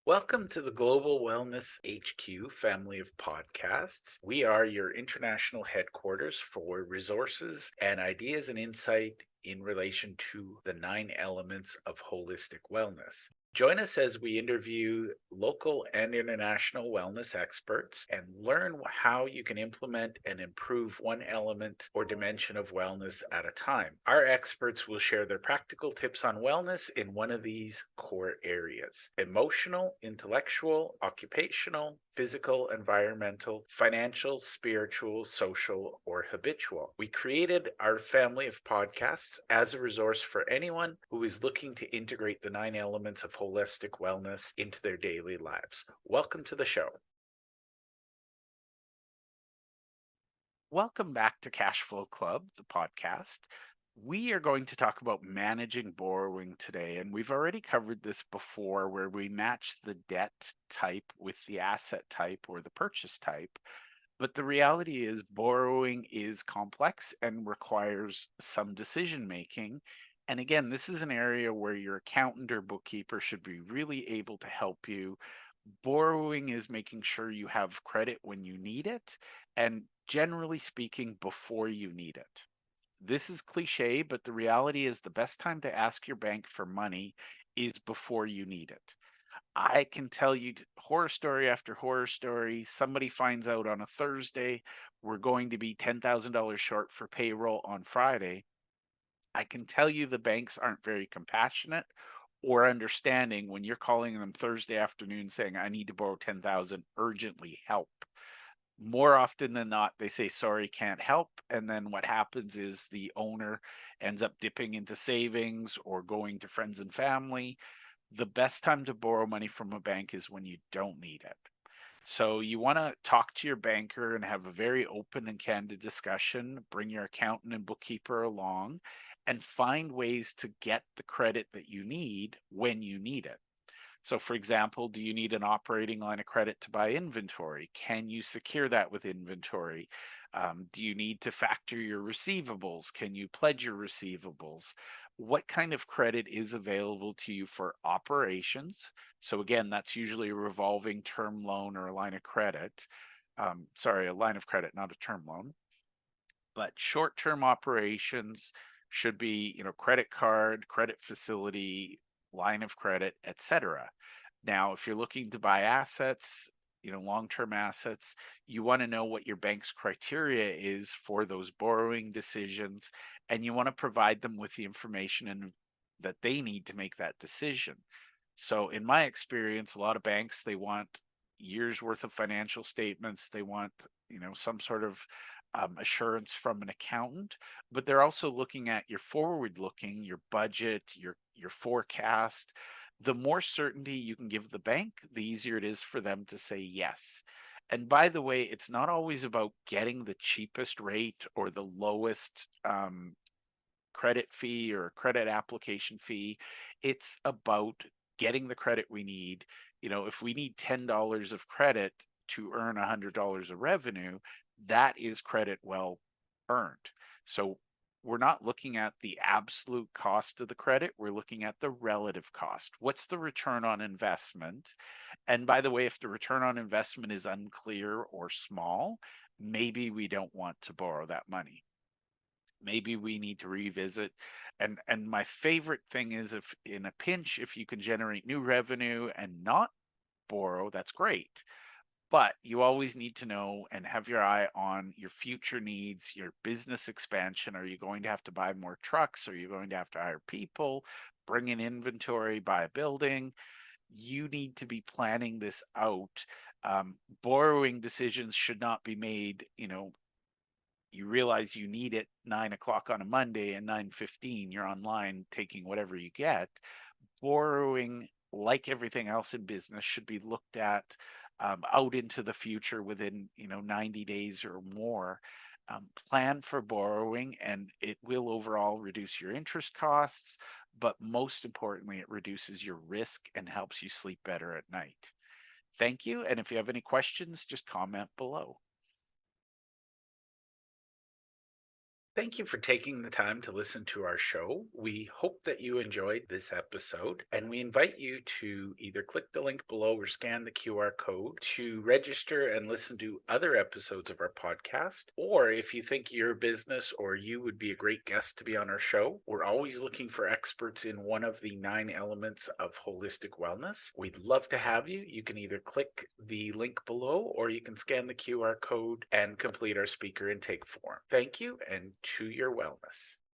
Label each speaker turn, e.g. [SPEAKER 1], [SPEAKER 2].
[SPEAKER 1] Welcome to the Global Wellness HQ family of podcasts. We are your international headquarters for resources and ideas and insight in relation to the 9 elements of holistic wellness. Join us as we interview local and international wellness experts and learn how you can implement and improve one element or dimension of wellness at a time. Our experts will share their practical tips on wellness in one of these core areas: emotional, intellectual, occupational, physical, environmental, financial, spiritual, social, or habitual. We created our family of podcasts as a resource for anyone who is looking to integrate the 9 elements of holistic wellness into their daily lives. Welcome to the show. Welcome back to Cash Flow Club, the podcast. We are going to talk about managing borrowing today, and we've already covered this before where we match the debt type with the asset type or the purchase type. But the reality is, borrowing is complex and requires some decision making. And again, this is an area where your accountant or bookkeeper should be really able to help you. Borrowing is making sure you have credit when you need it, and generally speaking, before you need it. This is cliche, but the reality is the best time to ask your bank for money is before you need it. I can tell you horror story after horror story. Somebody finds out on a Thursday we're going to be $10,000 short for payroll on Friday. I can tell you the banks aren't very compassionate or understanding when you're calling them Thursday afternoon saying, I need to borrow 10,000 urgently, help. More often than not, they say, sorry, can't help. And then what happens is the owner ends up dipping into savings or going to friends and family. The best time to borrow money from a bank is when you don't need it. So you want to talk to your banker and have a very open and candid discussion. Bring your accountant and bookkeeper along and find ways to get the credit that you need when you need it. So for example, do you need an operating line of credit to buy inventory? Can you secure that with inventory? Do you need to factor your receivables? Can you pledge your receivables? What kind of credit is available to you for operations? So again, that's usually a revolving term loan or a line of credit. Sorry, a line of credit, not a term loan. But short-term operations should be, credit card, credit facility, line of credit, etc. Now, if you're looking to buy assets, long-term assets, you want to know what your bank's criteria is for those borrowing decisions, and you want to provide them with the information that they need to make that decision. So in my experience, a lot of banks, they want years worth of financial statements. They want, some sort of assurance from an accountant, but they're also looking at your forward looking, your budget, your forecast. The more certainty you can give the bank, the easier it is for them to say yes. And by the way, it's not always about getting the cheapest rate or the lowest credit fee or credit application fee. It's about getting the credit we need. If we need $10 of credit to earn $100 of revenue, that is credit well earned. So we're not looking at the absolute cost of the credit. We're looking at the relative cost. What's the return on investment? And by the way, if the return on investment is unclear or small, maybe we don't want to borrow that money. Maybe we need to revisit. And my favorite thing is, if in a pinch, if you can generate new revenue and not borrow, that's great. But you always need to know and have your eye on your future needs, your business expansion. Are you going to have to buy more trucks? Are you going to have to hire people, bring in inventory, buy a building? You need to be planning this out. Borrowing decisions should not be made, you realize you need it 9 o'clock on a Monday and 9:15 you're online taking whatever you get. Borrowing, like everything else in business, should be looked at out into the future within 90 days or more. Plan for borrowing, and it will overall reduce your interest costs, but most importantly, it reduces your risk and helps you sleep better at night. Thank you, and if you have any questions, just comment below. Thank you for taking the time to listen to our show. We hope that you enjoyed this episode, and we invite you to either click the link below or scan the QR code to register and listen to other episodes of our podcast. Or if you think your business or you would be a great guest to be on our show, we're always looking for experts in one of the 9 elements of holistic wellness. We'd love to have you. You can either click the link below or you can scan the QR code and complete our speaker intake form. Thank you, and to your wellness.